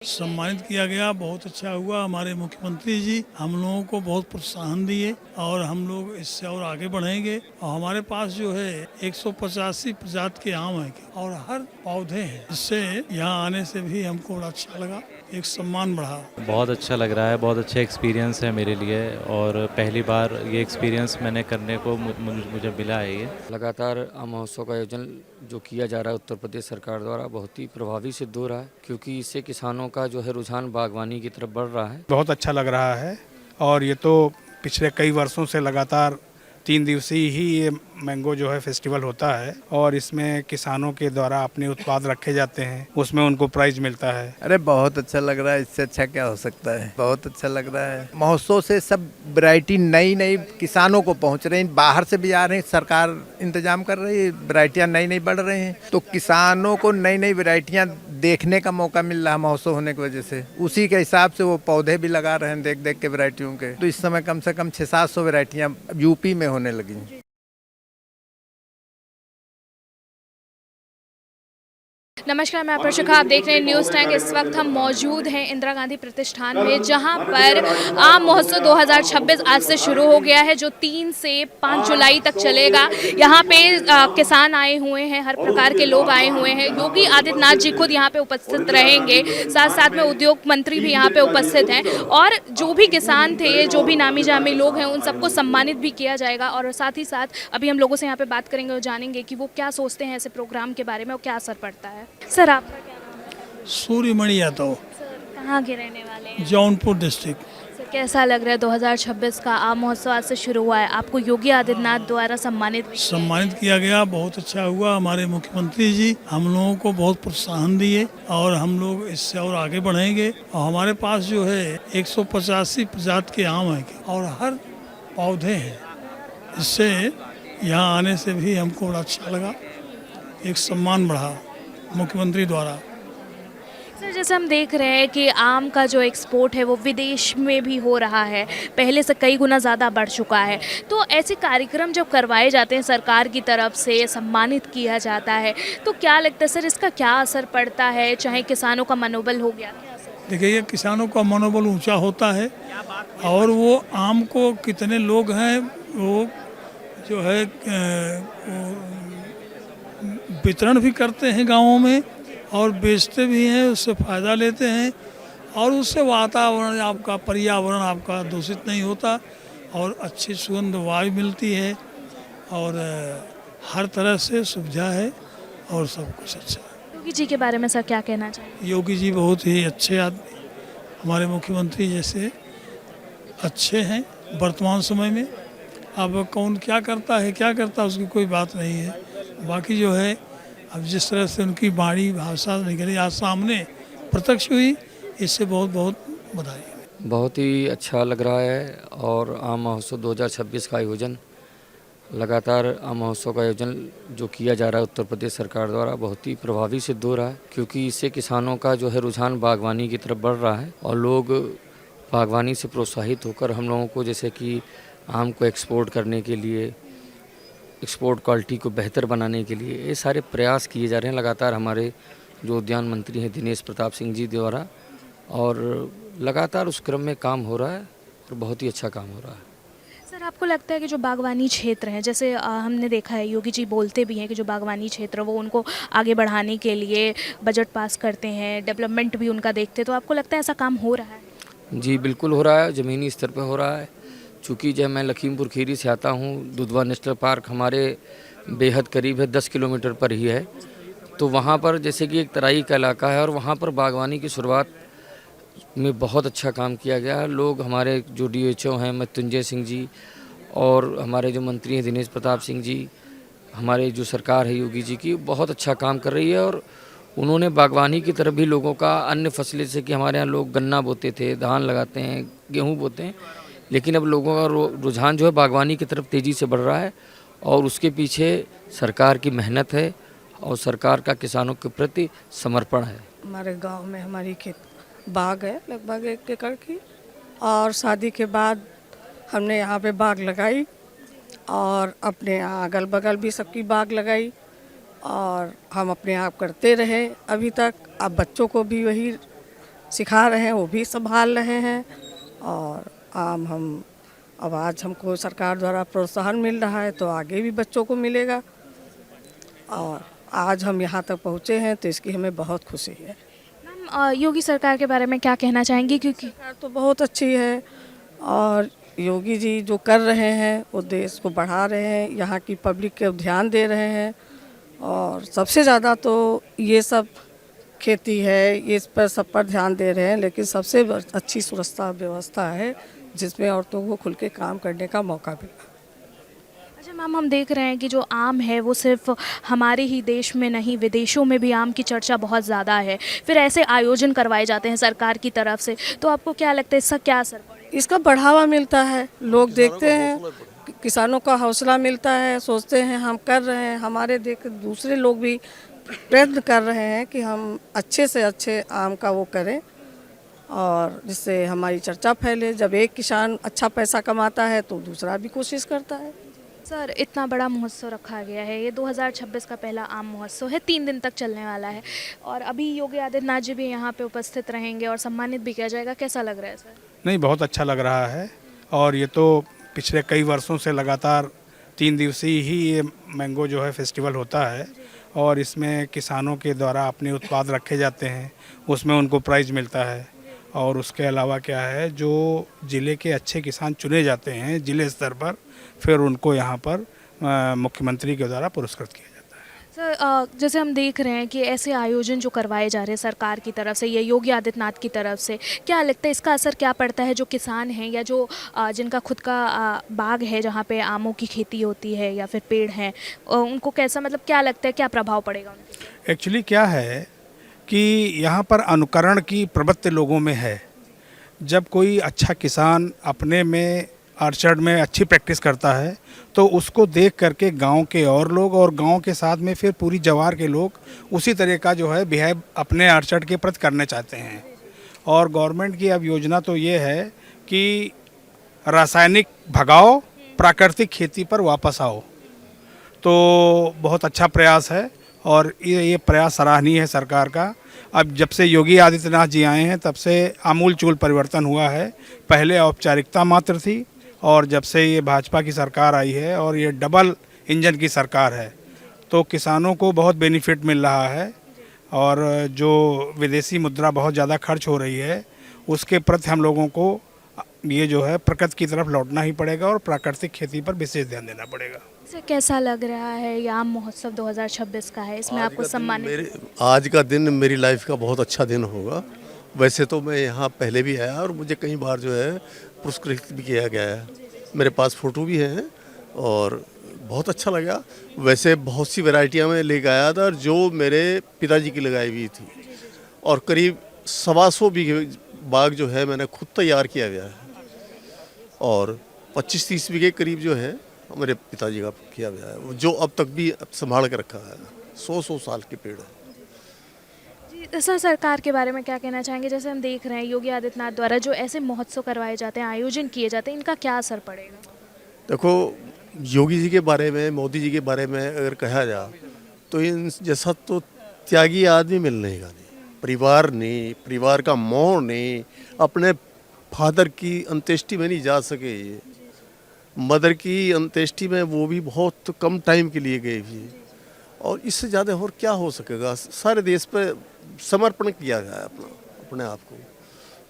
सम्मानित किया गया, बहुत अच्छा हुआ। हमारे मुख्यमंत्री जी हम लोगों को बहुत प्रोत्साहन दिए और हम लोग इससे और आगे बढ़ेंगे। और हमारे पास जो है 185 प्रजाति के आम हैं और हर पौधे हैं, इससे यहाँ आने से भी हमको बड़ा अच्छा लगा, एक सम्मान बढ़ा। बहुत अच्छा लग रहा है, बहुत अच्छा एक्सपीरियंस है मेरे लिए और पहली बार ये एक्सपीरियंस मैंने करने को मुझे मिला है। ये लगातार आम महोत्सव का आयोजन जो किया जा रहा है उत्तर प्रदेश सरकार द्वारा बहुत ही प्रभावी सिद्ध हो रहा है, क्योंकि इससे किसानों का जो है रुझान बागवानी की तरफ बढ़ रहा है। बहुत अच्छा लग रहा है और ये तो पिछले कई वर्षों से लगातार 3 दिवसीय ही ये मैंगो जो है फेस्टिवल होता है और इसमें किसानों के द्वारा अपने उत्पाद रखे जाते हैं, उसमें उनको प्राइज मिलता है। अरे बहुत अच्छा लग रहा है, इससे अच्छा क्या हो सकता है। बहुत अच्छा लग रहा है। महोत्सव से सब वैरायटी नई नई किसानों को पहुंच रही है, बाहर से भी आ रहे हैं, सरकार इंतजाम कर रही है, वैरायटियाँ नई नई बढ़ रही हैं, तो किसानों को नई नई वैरायटियाँ देखने का मौका मिल रहा है महोत्सव होने की वजह से। उसी के हिसाब से वो पौधे भी लगा रहे हैं देख देख के वैरायटियों के। तो इस समय कम से कम 600-700 वैरायटियाँ यूपी में होने लगी। नमस्कार, मैं प्रशिखा, आप देख रहे हैं न्यूज़ टाइम। इस वक्त हम मौजूद हैं इंदिरा गांधी प्रतिष्ठान में, जहां पर आम महोत्सव 2026 आज से शुरू हो गया है, जो 3 से 5 जुलाई तक चलेगा। यहां पे किसान आए हुए हैं, हर प्रकार के लोग आए हुए हैं। योगी आदित्यनाथ जी खुद यहां पे उपस्थित रहेंगे, साथ साथ में उद्योग मंत्री भी यहां पे उपस्थित हैं और जो भी किसान थे, जो भी नामी जामी लोग हैं, उन सबको सम्मानित भी किया जाएगा। और साथ ही साथ अभी हम लोगों से यहाँ पे बात करेंगे और जानेंगे कि वो क्या सोचते हैं ऐसे प्रोग्राम के बारे में और क्या असर पड़ता है। सर, आपका क्या नाम है? सूर्यमणि यादव, सर, कहाँ के रहने वाले हैं? जौनपुर डिस्ट्रिक्ट। सर, कैसा लग रहा है 2026 का आम महोत्सव आज से शुरू हुआ है, आपको योगी आदित्यनाथ द्वारा सम्मानित किया गया, बहुत अच्छा हुआ। हमारे मुख्यमंत्री जी हम लोगों को बहुत प्रोत्साहन दिए और हम लोग इससे और आगे बढ़ेंगे। और हमारे पास जो है 185 प्रजाति के आम हैं और हर पौधे हैं, इससे यहाँ आने से भी हमको बड़ा अच्छा लगा, एक सम्मान बढ़ा मुख्यमंत्री द्वारा। सर, जैसे हम देख रहे हैं कि आम का जो एक्सपोर्ट है वो विदेश में भी हो रहा है, पहले से कई गुना ज़्यादा बढ़ चुका है। तो ऐसे कार्यक्रम जब करवाए जाते हैं, सरकार की तरफ से सम्मानित किया जाता है, तो क्या लगता है सर, इसका क्या असर पड़ता है? चाहे किसानों का मनोबल हो गया, क्या असर? देखिए, ये किसानों का मनोबल ऊंचा होता है और वो आम को कितने लोग हैं वो जो है वितरण भी करते हैं गाँवों में और बेचते भी हैं, उससे फ़ायदा लेते हैं और उससे वातावरण आपका, पर्यावरण आपका दूषित नहीं होता और अच्छी सुगंध वायु मिलती है और हर तरह से सुविधा है और सब कुछ अच्छा है। योगी जी के बारे में सर क्या कहना चाहिए? योगी जी बहुत ही अच्छे आदमी, हमारे मुख्यमंत्री जैसे अच्छे हैं वर्तमान समय में। अब कौन क्या करता है उसकी कोई बात नहीं है। बाकी जो है, अब जिस तरह से उनकी वाणी भाषा निकली आज सामने प्रत्यक्ष हुई, इससे बहुत बहुत बधाई। बहुत ही अच्छा लग रहा है और आम महोत्सव 2026 का आयोजन, लगातार आम महोत्सव का आयोजन जो किया जा रहा है उत्तर प्रदेश सरकार द्वारा बहुत ही प्रभावी सिद्ध हो रहा है, क्योंकि इससे किसानों का जो है रुझान बागवानी की तरफ बढ़ रहा है और लोग बागवानी से प्रोत्साहित होकर हम लोगों को, जैसे कि आम को एक्सपोर्ट करने के लिए, एक्सपोर्ट क्वालिटी को बेहतर बनाने के लिए ये सारे प्रयास किए जा रहे हैं लगातार हमारे जो उद्यान मंत्री हैं दिनेश प्रताप सिंह जी द्वारा, और लगातार उस क्रम में काम हो रहा है और बहुत ही अच्छा काम हो रहा है। सर, आपको लगता है कि जो बागवानी क्षेत्र हैं, जैसे हमने देखा है योगी जी बोलते भी हैं कि जो बागवानी क्षेत्र वो उनको आगे बढ़ाने के लिए बजट पास करते हैं, डेवलपमेंट भी उनका देखते हैं, तो आपको लगता है ऐसा काम हो रहा है? जी बिल्कुल हो रहा है, ज़मीनी स्तर पर हो रहा है। चूँकि जब मैं लखीमपुर खीरी से आता हूँ, दुधवा नेशनल पार्क हमारे बेहद करीब है, 10 किलोमीटर पर ही है। तो वहाँ पर जैसे कि एक तराई का इलाका है और वहाँ पर बागवानी की शुरुआत में बहुत अच्छा काम किया गया है। लोग हमारे जो DHO हैं मृत्युंजय सिंह जी और हमारे जो मंत्री हैं दिनेश प्रताप सिंह जी, हमारे जो सरकार है योगी जी की, बहुत अच्छा काम कर रही है और उन्होंने बागवानी की तरफ भी लोगों का, अन्य फसलें जैसे कि हमारे यहाँ लोग गन्ना बोते थे, धान लगाते हैं, गेहूँ बोते हैं, लेकिन अब लोगों का रुझान जो है बागवानी की तरफ तेज़ी से बढ़ रहा है और उसके पीछे सरकार की मेहनत है और सरकार का किसानों के प्रति समर्पण है। हमारे गांव में हमारी खेत बाग है लगभग 1 एकड़ की, और शादी के बाद हमने यहाँ पे बाग लगाई और अपने यहाँ अगल बगल भी सबकी बाग लगाई और हम अपने आप करते रहे अभी तक। अब बच्चों को भी वही सिखा रहे हैं वो भी संभाल रहे हैं। और अब आज हमको सरकार द्वारा प्रोत्साहन मिल रहा है तो आगे भी बच्चों को मिलेगा। और आज हम यहाँ तक पहुँचे हैं तो इसकी हमें बहुत खुशी है। मैम, योगी सरकार के बारे में क्या कहना चाहेंगी? क्योंकि सरकार तो बहुत अच्छी है और योगी जी जो कर रहे हैं वो देश को बढ़ा रहे हैं, यहाँ की पब्लिक को ध्यान दे रहे हैं। और सबसे ज़्यादा तो ये सब खेती है, इस पर सब पर ध्यान दे रहे हैं, लेकिन सबसे अच्छी सुरक्षा व्यवस्था है जिसमें औरतों को खुल के काम करने का मौका मिला। अच्छा मैम, हम देख रहे हैं कि जो आम है वो सिर्फ हमारे ही देश में नहीं विदेशों में भी आम की चर्चा बहुत ज़्यादा है। फिर ऐसे आयोजन करवाए जाते हैं सरकार की तरफ से, तो आपको क्या लगता है इसका क्या असर पड़ेगा? इसका बढ़ावा मिलता है, लोग देखते हैं, किसानों का हौसला मिलता है, सोचते हैं हम कर रहे हैं, हमारे देख दूसरे लोग भी प्रयत्न कर रहे हैं कि हम अच्छे से अच्छे आम का वो करें और जिससे हमारी चर्चा फैले। जब एक किसान अच्छा पैसा कमाता है तो दूसरा भी कोशिश करता है। सर, इतना बड़ा महोत्सव रखा गया है, ये 2026 का पहला आम महोत्सव है, 3 दिन तक चलने वाला है और अभी योगी आदित्यनाथ जी भी यहाँ पे उपस्थित रहेंगे और सम्मानित भी किया जाएगा। कैसा लग रहा है सर? नहीं, बहुत अच्छा लग रहा है। और ये तो पिछले कई वर्षों से लगातार 3 दिवसीय ही ये मैंगो जो है फेस्टिवल होता है और इसमें किसानों के द्वारा अपने उत्पाद रखे जाते हैं, उसमें उनको प्राइज़ मिलता है। और उसके अलावा क्या है, जो ज़िले के अच्छे किसान चुने जाते हैं ज़िले स्तर पर, फिर उनको यहाँ पर मुख्यमंत्री के द्वारा पुरस्कृत किया जाता है। सर, जैसे हम देख रहे हैं कि ऐसे आयोजन जो करवाए जा रहे हैं सरकार की तरफ से या योगी आदित्यनाथ की तरफ से, क्या लगता है इसका असर क्या पड़ता है जो किसान हैं या जो जिनका खुद का बाग है जहाँ पे आमों की खेती होती है या फिर पेड़ हैं, उनको कैसा, मतलब क्या लगता है क्या प्रभाव पड़ेगा उनके? एक्चुअली क्या है कि यहाँ पर अनुकरण की प्रवृत्ति लोगों में है। जब कोई अच्छा किसान अपने में आर्चर्ड में अच्छी प्रैक्टिस करता है तो उसको देख करके गांव के और लोग और गांव के साथ में फिर पूरी जवार के लोग उसी तरह का जो है बिहेव अपने आर्चर्ड के प्रति करने चाहते हैं। और गवर्नमेंट की अब योजना तो ये है कि रासायनिक भगाओ, प्राकृतिक खेती पर वापस आओ। तो बहुत अच्छा प्रयास है और ये प्रयास सराहनीय है सरकार का। अब जब से योगी आदित्यनाथ जी आए हैं तब से आमूल-चूल परिवर्तन हुआ है। पहले औपचारिकता मात्र थी और जब से ये भाजपा की सरकार आई है और ये डबल इंजन की सरकार है तो किसानों को बहुत बेनिफिट मिल रहा है। और जो विदेशी मुद्रा बहुत ज़्यादा खर्च हो रही है उसके प्रति हम लोगों को ये जो है प्रकृति की तरफ लौटना ही पड़ेगा और प्राकृतिक खेती पर विशेष ध्यान देना पड़ेगा। सर, कैसा लग रहा है ये आम महोत्सव 2026 का है, इसमें आपको सम्मानित? आज का दिन मेरी लाइफ का बहुत अच्छा दिन होगा। वैसे तो मैं यहाँ पहले भी आया और मुझे कई बार जो है पुरस्कृत भी किया गया है, मेरे पास फ़ोटो भी हैं और बहुत अच्छा लगा। वैसे बहुत सी वैरायटियाँ मैं लेके आया था जो मेरे पिताजी की लगाई हुई थी और करीब 125 बीघे बाग जो है मैंने खुद तैयार किया गया है और 25-30 बीघे करीब जो है मेरे पिताजी का किया गया है, जो अब तक भी संभाल के रखा है। 100 साल के पेड़ है। जी सर, सरकार के बारे में क्या कहना चाहेंगे? जैसे हम देख रहे हैं योगी आदित्यनाथ द्वारा जो ऐसे महोत्सव करवाए जाते हैं, आयोजन किए जाते हैं, इनका क्या असर पड़ेगा? देखो, योगी जी के बारे में, मोदी जी के बारे में अगर कहा जाए तो इन जैसा तो त्यागी आदमी मिलने का नहीं, परिवार नहीं, परिवार का मोह नहीं, अपने फादर की अंत्येष्टि में नहीं जा सके, ये मदर की अंत्येष्टि में वो भी बहुत कम टाइम के लिए गए भी और इससे ज़्यादा और क्या हो सकेगा। सारे देश पे समर्पण किया गया है अपने आप को।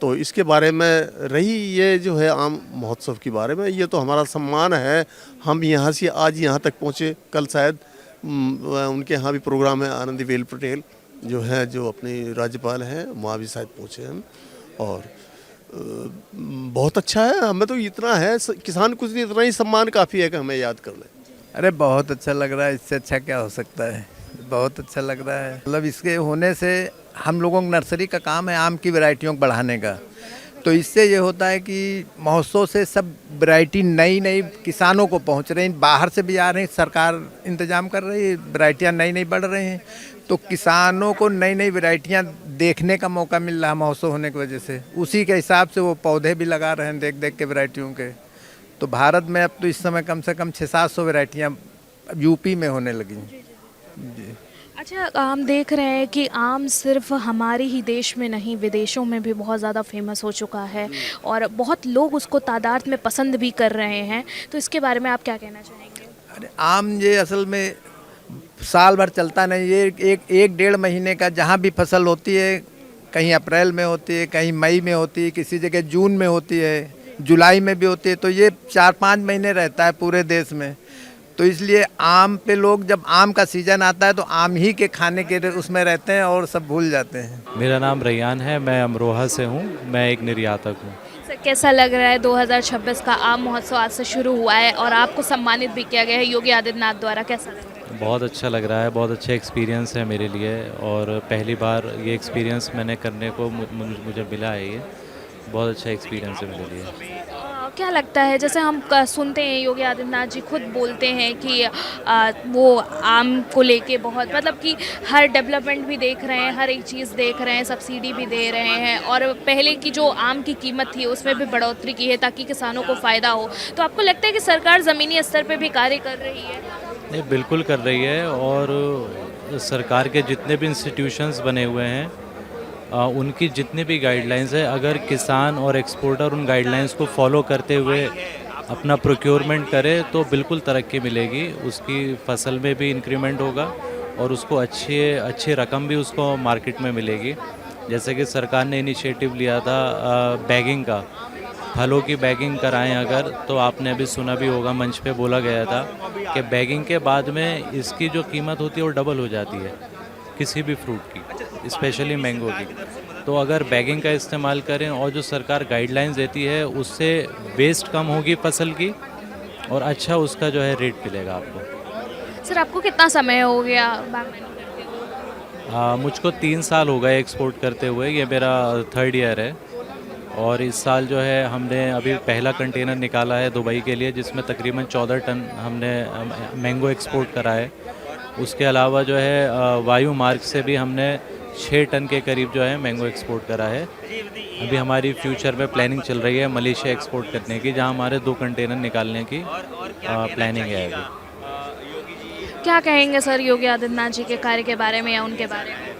तो इसके बारे में रही ये जो है आम महोत्सव के बारे में, ये तो हमारा सम्मान है। हम यहाँ से आज यहाँ तक पहुँचे, कल शायद उनके यहाँ भी प्रोग्राम है, आनंदीबेन पटेल जो है जो अपनी राज्यपाल हैं, वहाँ भी शायद पहुँचे हम और बहुत अच्छा है। हमें तो इतना है, किसान कुछ नहीं, इतना ही सम्मान काफ़ी है कि हमें याद कर ले। अरे बहुत अच्छा लग रहा है, इससे अच्छा क्या हो सकता है। बहुत अच्छा लग रहा है, मतलब इसके होने से हम लोगों को नर्सरी का काम है आम की वैरायटियों को बढ़ाने का, तो इससे ये होता है कि महोत्सव से सब वैरायटी नई नई किसानों को पहुंच रही हैं, बाहर से भी आ रही हैं, सरकार इंतजाम कर रही है, वैरायटियाँ नई नई बढ़ रही हैं, तो किसानों को नई नई वैरायटियाँ देखने का मौका मिल रहा है महोत्सव होने की वजह से। उसी के हिसाब से वो पौधे भी लगा रहे हैं देख देख के वैरायटियों के। तो भारत में अब तो इस समय कम से कम 600-700 वैरायटियाँ यूपी में होने लगी जी। अच्छा, हम देख रहे हैं कि आम सिर्फ हमारे ही देश में नहीं, विदेशों में भी बहुत ज़्यादा फेमस हो चुका है और बहुत लोग उसको तादाद में पसंद भी कर रहे हैं, तो इसके बारे में आप क्या कहना चाहेंगे? अरे आम ये असल में साल भर चलता नहीं, ये एक डेढ़ महीने का जहाँ भी फसल होती है, कहीं अप्रैल में होती है, कहीं मई में होती है, किसी जगह जून में होती है, जुलाई में भी होती है, तो ये 4-5 महीने रहता है पूरे देश में। तो इसलिए आम पे लोग जब आम का सीज़न आता है तो आम ही के खाने के उसमें रहते हैं और सब भूल जाते हैं। मेरा नाम रैयान है, मैं अमरोहा से हूँ, मैं एक निर्यातक हूँ। सर, कैसा लग रहा है 2026 का आम महोत्सव आज से शुरू हुआ है और आपको सम्मानित भी किया गया है योगी आदित्यनाथ द्वारा, कैसा लग रहा है? बहुत अच्छा लग रहा है, बहुत अच्छा एक्सपीरियंस है मेरे लिए और पहली बार ये एक्सपीरियंस मैंने करने को मुझे मिला है। ये बहुत अच्छा एक्सपीरियंस है मेरे लिए। क्या लगता है, जैसे हम सुनते हैं योगी आदित्यनाथ जी खुद बोलते हैं कि वो आम को लेके बहुत मतलब कि हर डेवलपमेंट भी देख रहे हैं, हर एक चीज़ देख रहे हैं, सब्सिडी भी दे रहे हैं और पहले की जो आम की कीमत थी उसमें भी बढ़ोतरी की है ताकि किसानों को फ़ायदा हो। तो आपको लगता है कि सरकार ज़मीनी स्तर पे भी कार्य कर रही है? ये बिल्कुल कर रही है और सरकार के जितने भी इंस्टीट्यूशंस बने हुए हैं उनकी जितनी भी गाइडलाइंस है, अगर किसान और एक्सपोर्टर उन गाइडलाइंस को फॉलो करते हुए अपना प्रोक्योरमेंट करे तो बिल्कुल तरक्की मिलेगी, उसकी फसल में भी इंक्रीमेंट होगा और उसको अच्छी रकम भी उसको मार्केट में मिलेगी। जैसे कि सरकार ने इनिशिएटिव लिया था बैगिंग का, फलों की बैगिंग कराएं अगर, तो आपने अभी सुना भी होगा, मंच पे बोला गया था कि बैगिंग के बाद में इसकी जो कीमत होती है वो डबल हो जाती है किसी भी फ्रूट की, स्पेशली मैंगो की। तो अगर बैगिंग का इस्तेमाल करें और जो सरकार गाइडलाइंस देती है उससे वेस्ट कम होगी फसल की और अच्छा उसका जो है रेट मिलेगा आपको। सर, आपको कितना समय हो गया बागवानी करते हुए? मुझको 3 साल हो गए एक्सपोर्ट करते हुए, ये मेरा 3rd ईयर है और इस साल जो है हमने अभी पहला कंटेनर निकाला है दुबई के लिए जिसमें तकरीबन 14 टन हमने मैंगो एक्सपोर्ट करा है। उसके अलावा जो है वायु मार्ग से भी हमने 6 टन के करीब जो है मैंगो एक्सपोर्ट करा है। अभी हमारी फ्यूचर में प्लानिंग चल रही है मलेशिया एक्सपोर्ट करने की, जहां हमारे 2 कंटेनर निकालने की प्लानिंग है अभी। क्या कहेंगे सर योगी आदित्यनाथ जी के कार्य के बारे में या उनके बारे में?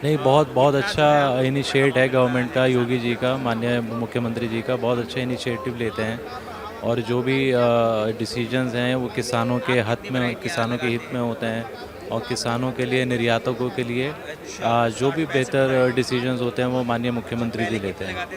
नहीं, बहुत अच्छा इनिशिएट है गवर्नमेंट का, योगी जी का, माननीय मुख्यमंत्री जी का, बहुत अच्छा इनिशिएटिव लेते हैं और जो भी डिसीजंस हैं वो किसानों के किसानों के हित में होते हैं और किसानों के लिए, निर्यातकों के लिए जो भी बेहतर डिसीजंस होते हैं वो माननीय मुख्यमंत्री जी लेते हैं।